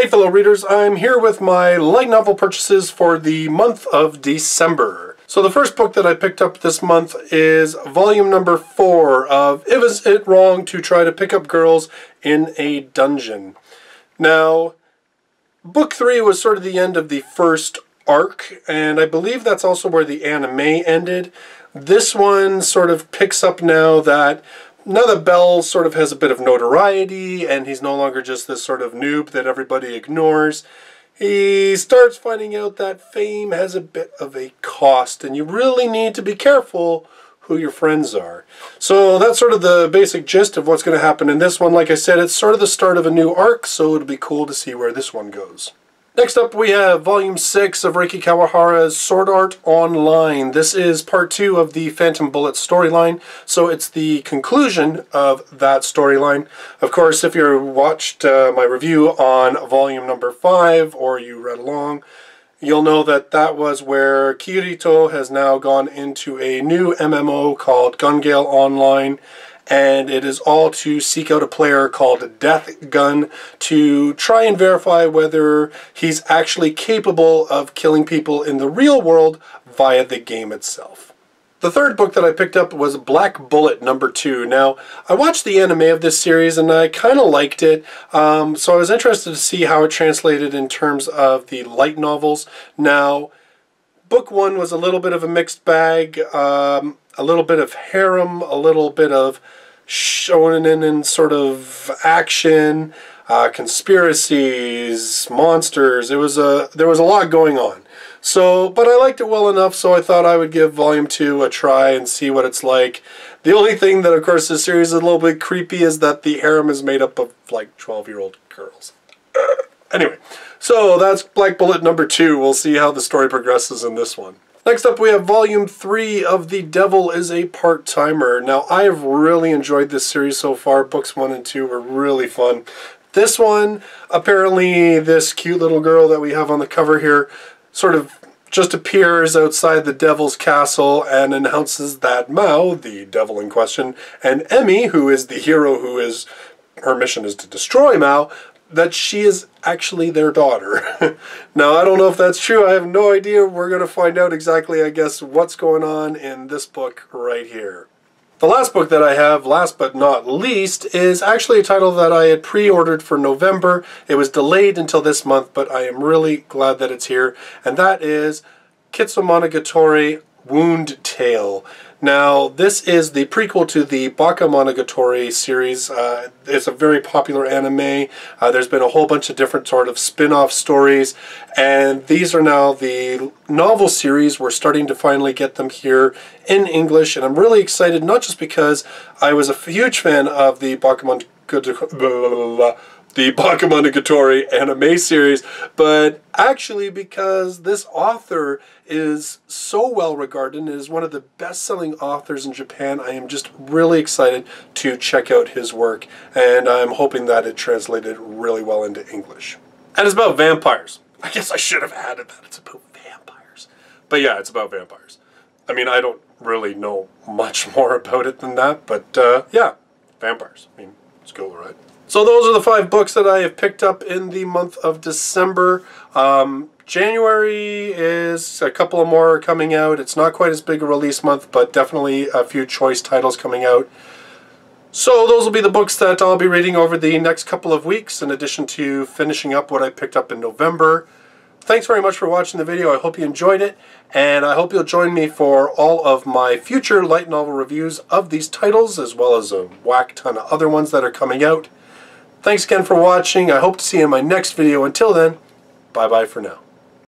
Hey fellow readers, I'm here with my light novel purchases for the month of December. So the first book that I picked up this month is volume number 4 of Is It Wrong to Try to Pick Up Girls in a Dungeon. Now, book 3 was sort of the end of the first arc, and I believe that's also where the anime ended. This one sort of picks up now that Bell sort of has a bit of notoriety, and he's no longer just this sort of noob that everybody ignores. He starts finding out that fame has a bit of a cost, and you really need to be careful who your friends are. So that's sort of the basic gist of what's going to happen in this one. Like I said, it's sort of the start of a new arc, so it'll be cool to see where this one goes. Next up, we have Volume 6 of Reiki Kawahara's Sword Art Online. This is part 2 of the Phantom Bullet storyline, so it's the conclusion of that storyline. Of course, if you watched my review on Volume number 5, or you read along, you'll know that that was where Kirito has now gone into a new MMO called Gun Gale Online, and it is all to seek out a player called Death Gun to try and verify whether he's actually capable of killing people in the real world via the game itself. The third book that I picked up was Black Bullet number 2. Now, I watched the anime of this series and I kind of liked it, so I was interested to see how it translated in terms of the light novels. Now, book 1 was a little bit of a mixed bag, a little bit of harem, a little bit of shonen and sort of action, conspiracies, monsters. There was a lot going on. So, but I liked it well enough, so I thought I would give Volume 2 a try and see what it's like. The only thing that, of course, this series is a little bit creepy is that the harem is made up of, like, 12-year-old girls. Anyway, so that's Black Bullet number 2. We'll see how the story progresses in this one. Next up, we have Volume 3 of The Devil is a Part-Timer. Now, I have really enjoyed this series so far. Books 1 and 2 were really fun. This one, apparently this cute little girl that we have on the cover here sort of just appears outside the devil's castle and announces that Mao, the devil in question, and Emmy, who is the hero her mission is to destroy Mao, that she is actually their daughter. Now, I don't know if that's true. I have no idea. We're going to find out exactly, I guess, what's going on in this book right here. The last book that I have, last but not least, is actually a title that I had pre-ordered for November. It was delayed until this month, but I am really glad that it's here, and that is Kizumonogatari Wound Tale. Now, this is the prequel to the Bakemonogatari series. It's a very popular anime. There's been a whole bunch of different sort of spin-off stories, and these are now the novel series. We're starting to finally get them here in English, and I'm really excited, not just because I was a huge fan of the Bakemonogatari anime series, but actually because this author is so well regarded and is one of the best-selling authors in Japan. I am just really excited to check out his work, and I'm hoping that it translated really well into English. And it's about vampires. I guess I should have added that it's about vampires. But yeah, it's about vampires. I mean, I don't really know much more about it than that, but yeah, vampires. I mean, it's cool, right? So those are the 5 books that I have picked up in the month of December. January is a couple of more coming out. It's not quite as big a release month, but definitely a few choice titles coming out. So those will be the books that I'll be reading over the next couple of weeks, in addition to finishing up what I picked up in November. Thanks very much for watching the video. I hope you enjoyed it, and I hope you'll join me for all of my future light novel reviews of these titles, as well as a whack ton of other ones that are coming out. Thanks again for watching. I hope to see you in my next video. Until then, bye-bye for now.